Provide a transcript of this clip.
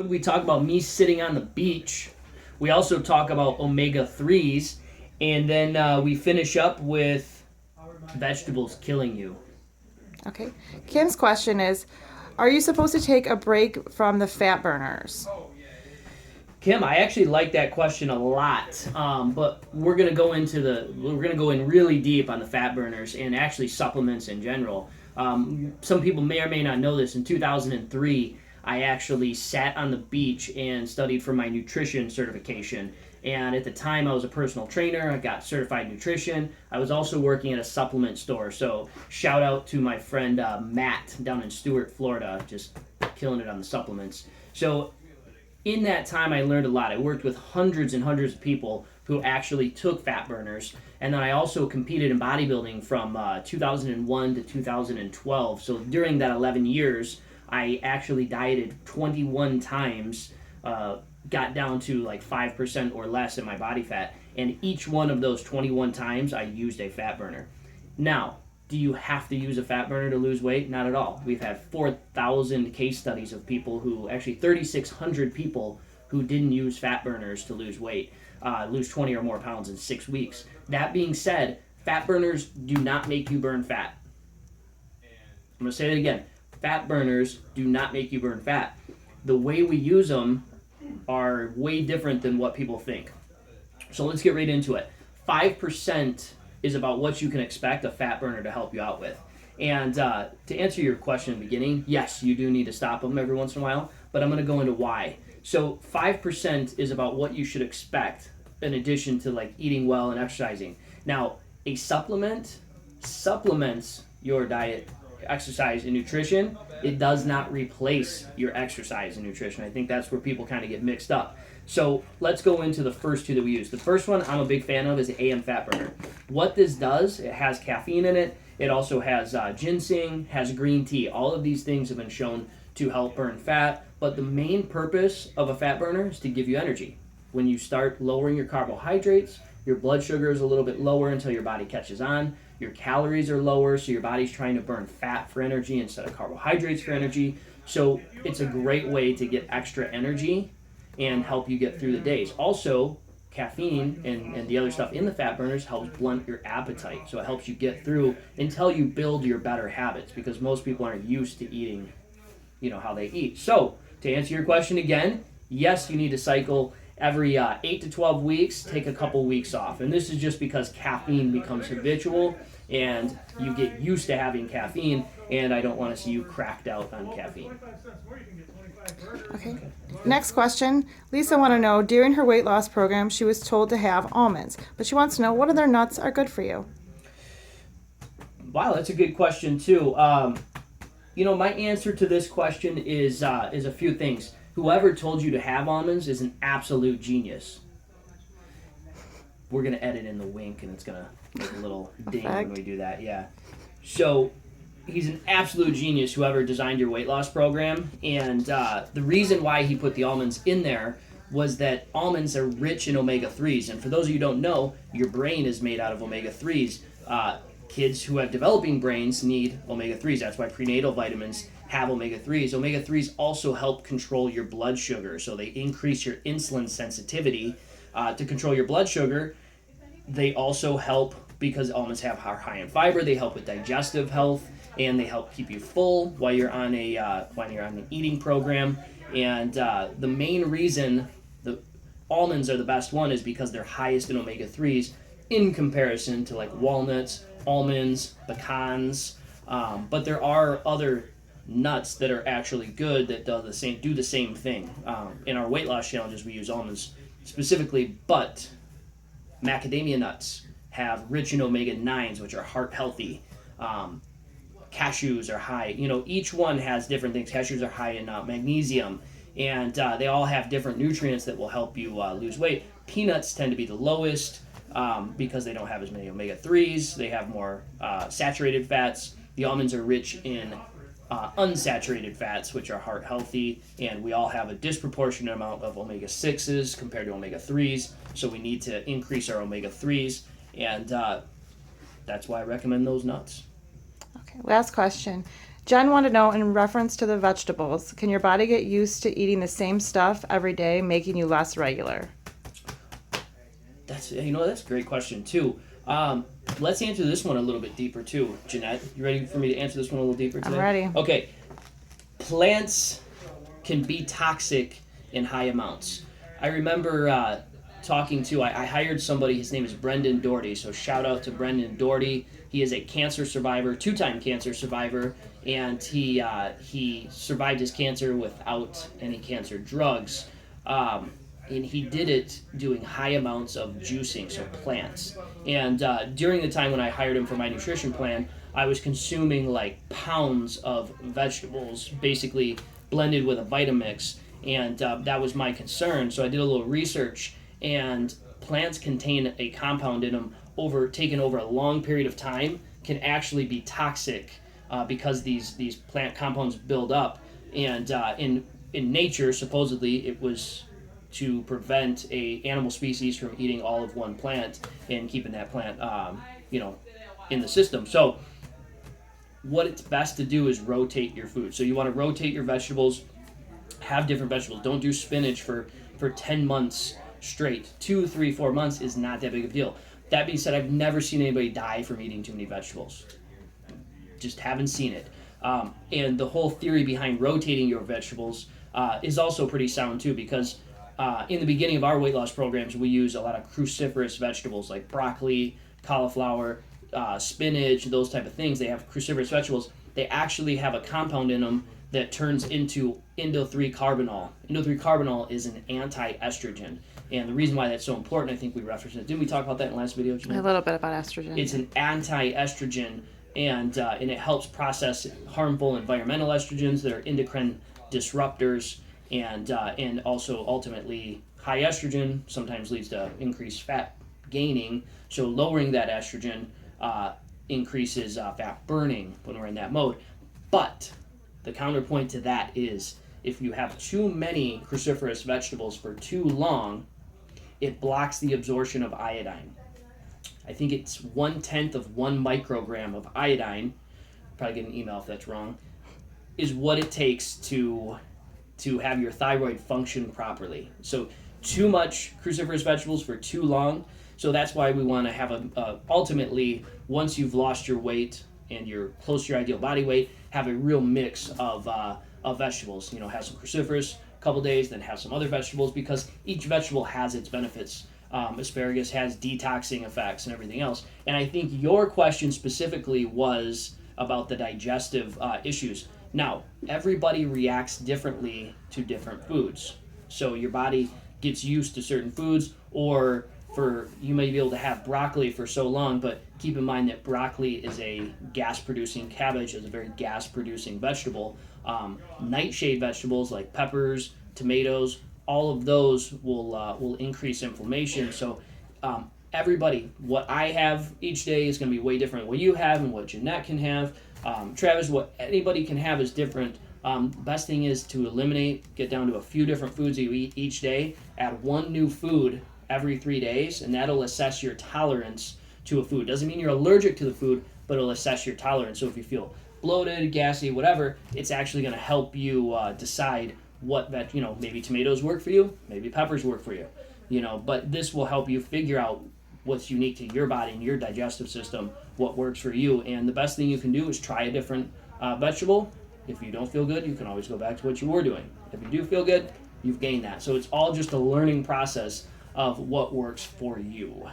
We talk about me sitting on the beach. We also talk about omega-3s. And then we finish up with vegetables killing you. Okay. Kim's question is, are you supposed to take a break from the fat burners? Kim, I actually like that question a lot, but we're gonna go in really deep on the fat burners and actually supplements in general. Some people may or may not know this. In 2003, I actually sat on the beach and studied for my nutrition certification. And at the time, I was a personal trainer. I got certified nutrition. I was also working at a supplement store. So shout out to my friend Matt down in Stuart, Florida, just killing it on the supplements. So in that time, I learned a lot. I worked with hundreds and hundreds of people who actually took fat burners. And then I also competed in bodybuilding from 2001 to 2012. So during that 11 years, I actually dieted 21 times, got down to like 5% or less in my body fat. And each one of those 21 times, I used a fat burner. Now, do you have to use a fat burner to lose weight? Not at all. We've had 4,000 case studies of people who, actually 3,600 people who didn't use fat burners to lose weight, lose 20 or more pounds in 6 weeks. That being said, fat burners do not make you burn fat. I'm going to say that again. Fat burners do not make you burn fat. The way we use them are way different than what people think. So let's get right into it. 5% is about what you can expect a fat burner to help you out with. And to answer your question in the beginning, yes, you do need to stop them every once in a while, but I'm going to go into why. So 5% is about what you should expect in addition to like eating well and exercising. Now, a supplement supplements your diet, exercise, and nutrition. It does not replace your exercise and nutrition. I think that's where people kind of get mixed up. So let's go into the first two that we use. The first one I'm a big fan of is the AM Fat Burner. What this does, it has caffeine in it. It also has ginseng, has green tea. All of these things have been shown to help burn fat. But the main purpose of a fat burner is to give you energy. When you start lowering your carbohydrates, your blood sugar is a little bit lower until your body catches on. Your calories are lower, so your body's trying to burn fat for energy instead of carbohydrates for energy. So it's a great way to get extra energy and help you get through the days. Also, caffeine and the other stuff in the fat burners helps blunt your appetite. So it helps you get through until you build your better habits, because most people aren't used to eating, how they eat. So to answer your question again, yes, you need to cycle every 8 to 12 weeks, take a couple weeks off. And this is just because caffeine becomes habitual and you get used to having caffeine, and I don't want to see you cracked out on caffeine. Okay. Next question. Lisa want to know, during her weight loss program, she was told to have almonds, but she wants to know what other nuts are good for you. Wow, that's a good question too. My answer to this question is a few things. Whoever told you to have almonds is an absolute genius. We're going to edit in the wink, and it's going to make a little ding when we do that. Yeah. So he's an absolute genius, whoever designed your weight loss program. And the reason why he put the almonds in there was that almonds are rich in omega-3s. And for those of you who don't know, your brain is made out of omega-3s. Kids who have developing brains need omega-3s. That's why prenatal vitamins have omega-3s. Omega-3s also help control your blood sugar. So they increase your insulin sensitivity to control your blood sugar. They also help, because almonds are high in fiber, they help with digestive health, and they help keep you full while you're on an eating program. And the main reason the almonds are the best one is because they're highest in omega-3s in comparison to like walnuts, almonds, pecans. But there are other nuts that are actually good that do the same thing. In our weight loss challenges, we use almonds specifically, but macadamia nuts have rich in omega-9s, which are heart healthy. Cashews are high. Each one has different things. Cashews are high in magnesium, and they all have different nutrients that will help you lose weight. Peanuts tend to be the lowest because they don't have as many omega-3s. They have more saturated fats. The almonds are rich in unsaturated fats, which are heart healthy, and we all have a disproportionate amount of omega-6s compared to omega-3s, so we need to increase our omega-3s, and that's why I recommend those nuts. Okay, last question. Jen wanted to know, in reference to the vegetables, can your body get used to eating the same stuff every day, making you less regular? That's a great question too. Let's answer this one a little bit deeper too. Jeanette, you ready for me to answer this one a little deeper today? I'm ready. Okay. Plants can be toxic in high amounts. I remember I hired somebody, his name is Brendan Doherty, so shout out to Brendan Doherty. He is a cancer survivor, 2-time cancer survivor, and he survived his cancer without any cancer drugs. And he did it doing high amounts of juicing, so plants. And during the time when I hired him for my nutrition plan, I was consuming like pounds of vegetables, basically blended with a Vitamix, and that was my concern. So I did a little research, and plants contain a compound in them taken over a long period of time can actually be toxic because these plant compounds build up. And in nature, supposedly, it was to prevent a animal species from eating all of one plant and keeping that plant, in the system. So what it's best to do is rotate your food. So you want to rotate your vegetables, have different vegetables. Don't do spinach for 10 months straight. 2, 3, 4 months is not that big of a deal. That being said, I've never seen anybody die from eating too many vegetables. Just haven't seen it. And the whole theory behind rotating your vegetables is also pretty sound too, because in the beginning of our weight loss programs, we use a lot of cruciferous vegetables like broccoli, cauliflower, spinach, those type of things. They have cruciferous vegetables. They actually have a compound in them that turns into indo-3-carbinol. Indo-3-carbinol is an anti-estrogen. And the reason why that's so important, I think we referenced it. Didn't we talk about that in the last video, Janine? A little bit about estrogen. It's an anti-estrogen, and it helps process harmful environmental estrogens that are endocrine disruptors, and also ultimately high estrogen sometimes leads to increased fat gaining. So lowering that estrogen increases fat burning when we're in that mode. But the counterpoint to that is if you have too many cruciferous vegetables for too long, it blocks the absorption of iodine. I think it's 1/10 of 1 microgram of iodine, probably get an email if that's wrong, is what it takes to have your thyroid function properly. So too much cruciferous vegetables for too long. So that's why we want to have ultimately, once you've lost your weight and you're close to your ideal body weight, have a real mix of vegetables. Have some cruciferous a couple days, then have some other vegetables, because each vegetable has its benefits. Asparagus has detoxing effects and everything else. And I think your question specifically was about the digestive issues. Now, everybody reacts differently to different foods. So your body gets used to certain foods, or you may be able to have broccoli for so long, but keep in mind that broccoli is a gas-producing, cabbage is a very gas-producing vegetable. Nightshade vegetables like peppers, tomatoes, all of those will increase inflammation. So everybody, what I have each day is going to be way different than what you have and what Jeanette can have. Travis, what anybody can have is different. Best thing is to get down to a few different foods that you eat each day. Add one new food every 3 days, and that'll assess your tolerance to a food. Doesn't mean you're allergic to the food, but it'll assess your tolerance. So if you feel bloated, gassy, whatever, it's actually going to help you decide what maybe tomatoes work for you, maybe peppers work for you, but this will help you figure out what's unique to your body and your digestive system, what works for you. And the best thing you can do is try a different vegetable. If you don't feel good, you can always go back to what you were doing. If you do feel good, you've gained that. So it's all just a learning process of what works for you.